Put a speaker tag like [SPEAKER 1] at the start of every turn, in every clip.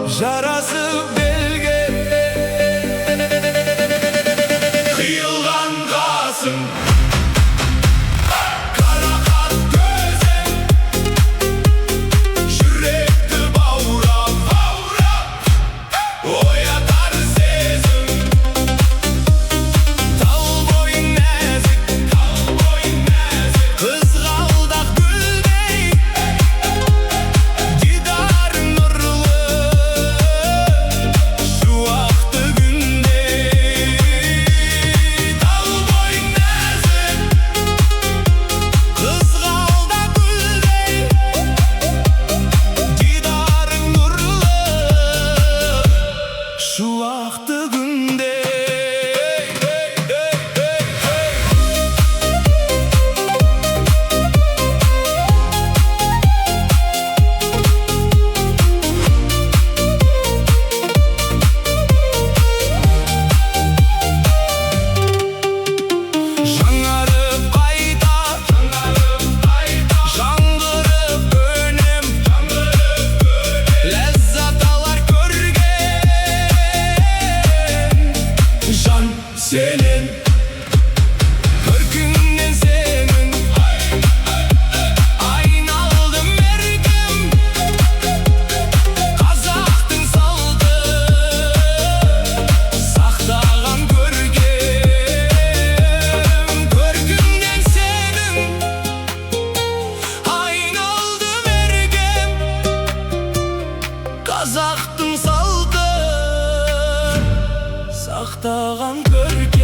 [SPEAKER 1] Жарасы белге қиылған қасың, қара қат көзің, жүректі баурап оятар сезім. Тал бойың нәзік, қызғалдақ гүлдей, дидарың нұрлы шуақты күнде. Тал бойың нәзік, қызғалдақ гүлдей, дидарың нұрлы шуақты күнде. Жаңарып қайта, жаңғырып өнем, ләззат алар көрген жан сенен. Көркіңнен сенің айналдым еркем, қазақтың салты сақтаған көркем. Көркіңнен сенің айналдым еркем, қазақтың салты сақтаған көркем.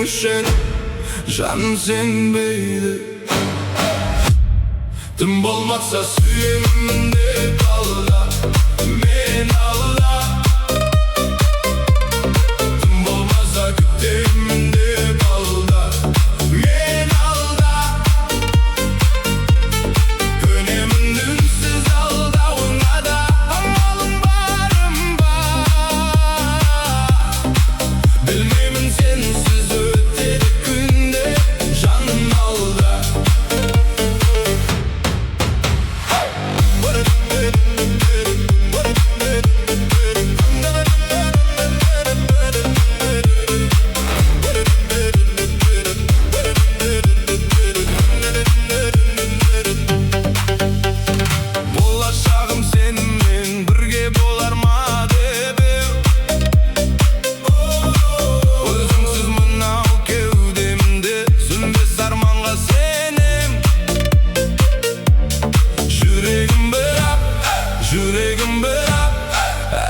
[SPEAKER 1] düşen Canım sen beydi Tüm bolmazsa suyumda kalla Men alla Tüm bolmazsa kütemde kalla Men alla Önemin dünsüz aldağına da Amalım barım var Bilmemin sensiz ötedi günde Canım alda Bolacağım seninle birge bolar ma debem Özümsüz mınau kevdemde Sünbes armanға senem Yüreğim bırak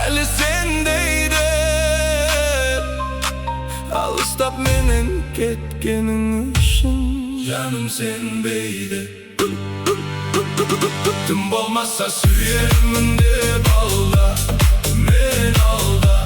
[SPEAKER 1] Әлі sendeydi Alыстап менен кеткенің үшін Canım sen beydi Tüm bolmazsa süyerim de balda Men alda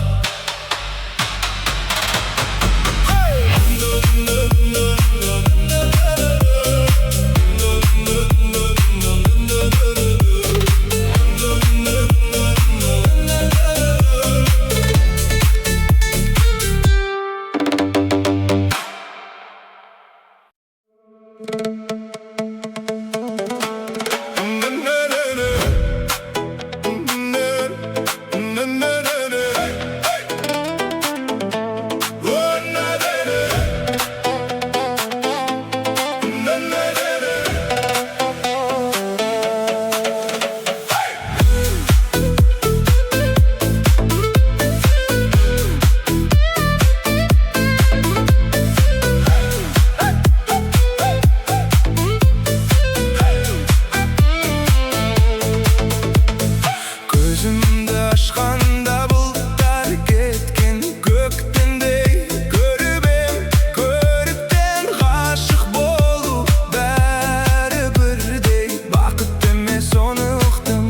[SPEAKER 1] Gözümde aşkanda bulutlar ketken Köktendey görübem Körükten aşık bolu Bәрі бірдей Бақыт емес оны ұқтым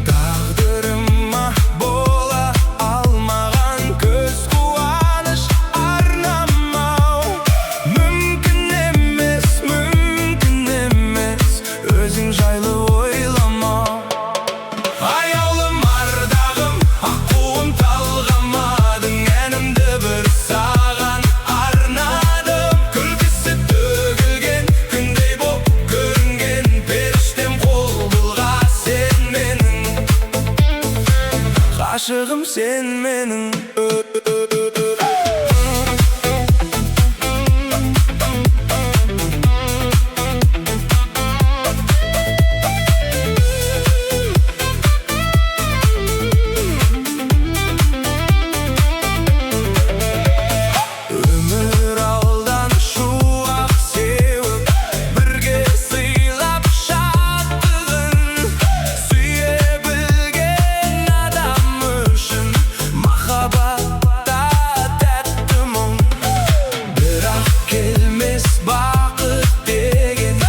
[SPEAKER 1] Тағдырыма бола алмаған Көз қуаныш арнамау Мүмкін емес Өзің жайлы ойламау Аяулым ардағым, аққуым талғамадың Әнімді бір саған арнадым Күлкісі төгілген, күндей боп көрінген Періштем қол бұлға сен менің Ғашығым сен менің Өмір алдан шуақ сеуіп Бірге сыйлап шаттығын Сүйе білген адам үшін Махаббатта тәтті мұң Бірақ келмес бақыт деген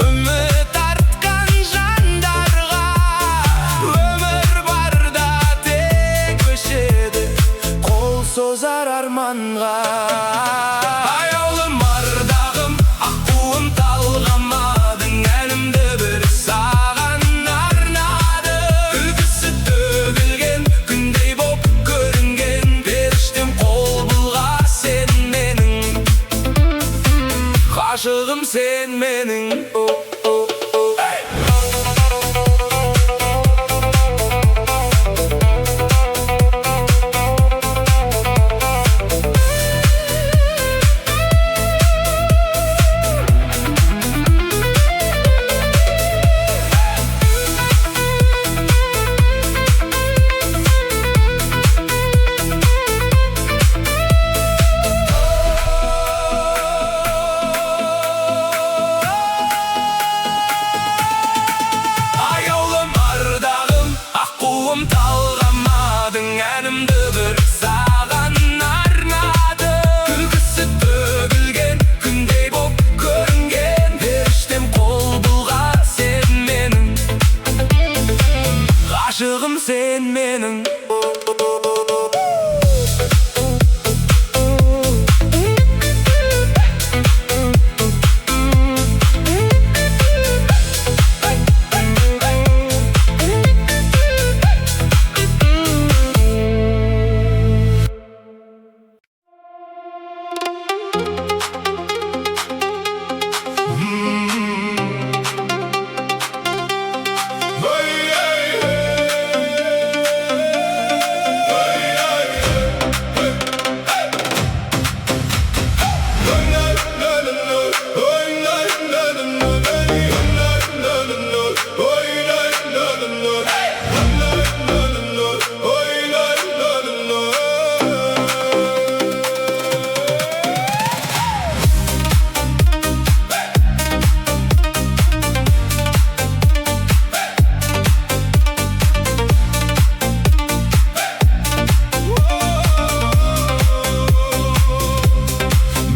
[SPEAKER 1] Үміт артқан жандарға Өмір барда тек өшеді Қол созар арманға Аяулым ардағым, аққуым талғамадың Әнімді бір саған арнадым Күлкісі төгілген, күндей боп көрінген Періштем қол бұлға сен менің Ғашығым сен менің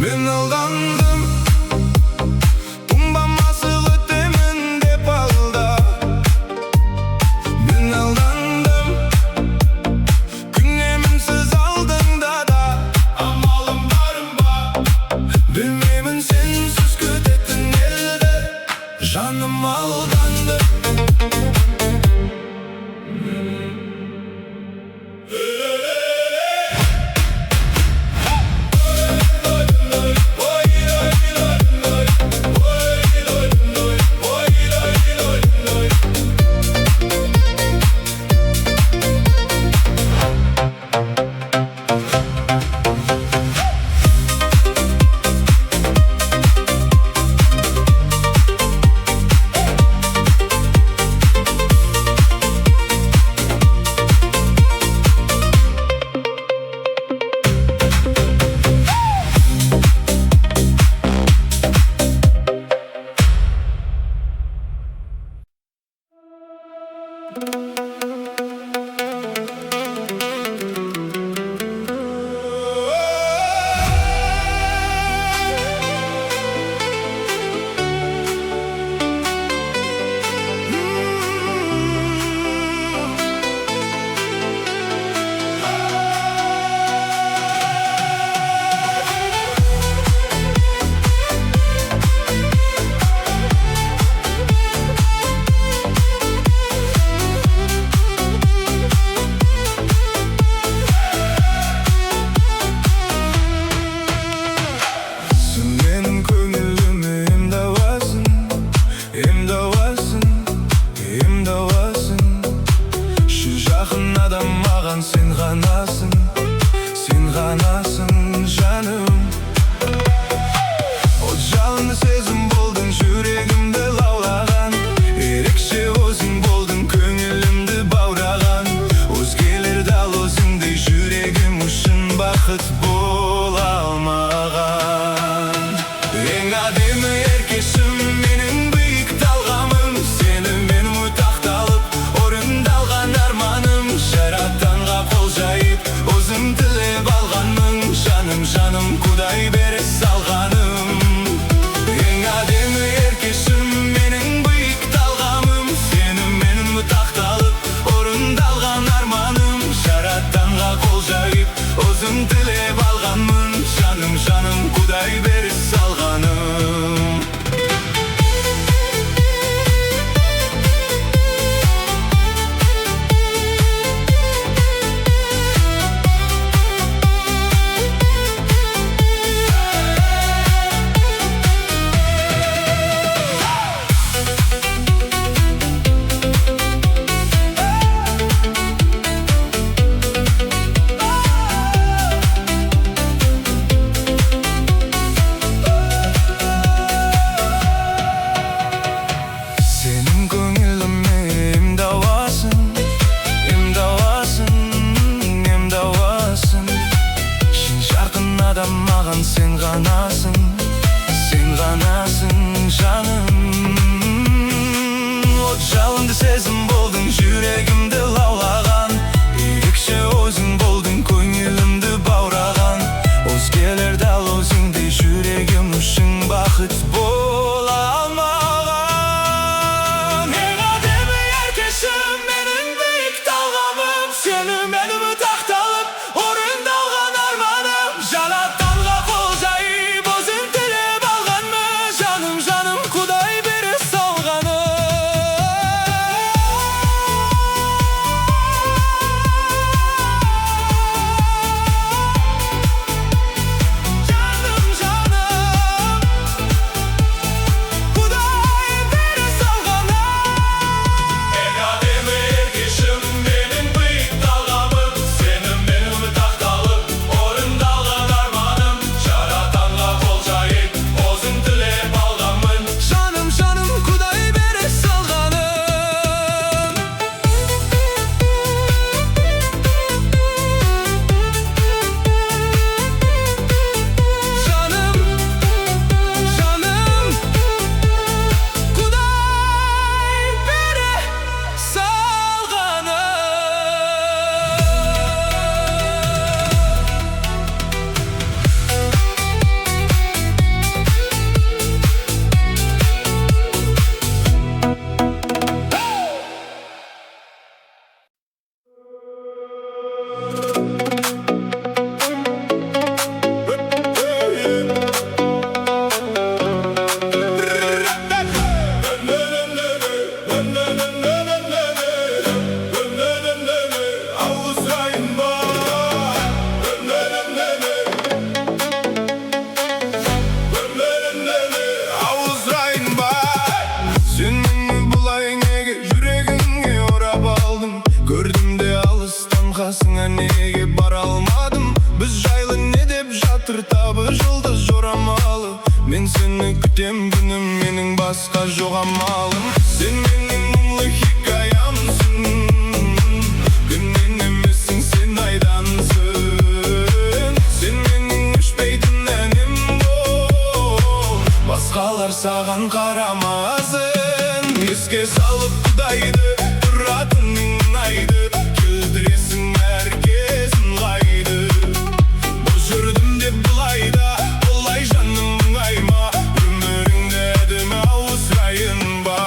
[SPEAKER 1] Ben aldandım, umbamasız ötemin de balda. Ben aldandım, günleminsiz aldığında da amalım varım ba. Bilmemin sensiz kötettin elde, canım aldandı. күнім менің басқа жоқ амалым. Сен менің мұңлы хикаямсың, күннен емессің, сен айдансың. Сен менің өшпейтін әнім бол, басқалар саған қарамасын. Еске салып Құдайды, тұратының ұнайды, келтіресің әркез ыңғайды. Бос жүрдім деп бұлайда, олай жаным мұңайма, өміріңді әдемі ауыстырайын ба.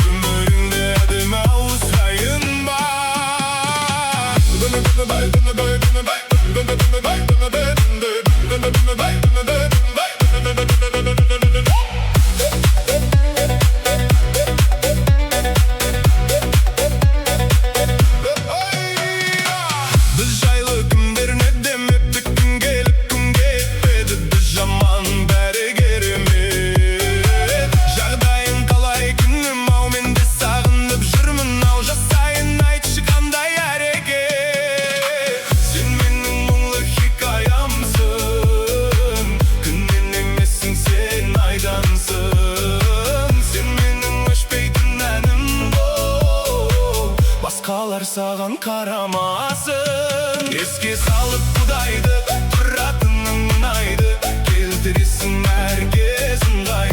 [SPEAKER 1] Өміріңді әдемі ауыстырайын ба. Біз жайлы кімдер не демепті, күн келіп күн кетпеді, біз жаман бәрі керемет. Жағдайың қалай күнім ау, мен де сағынып жүрмін ау, жасайын айтшы қандай әрекет. Сен менің мұңлы хикаямсың, күннен емессің, сен айдансың. Сен менің өшпейтін әнім бол, басқалар саған қарамасын. Еске салып Құдайды, тұратының ұнайды, келтіресің әркез ыңғайды.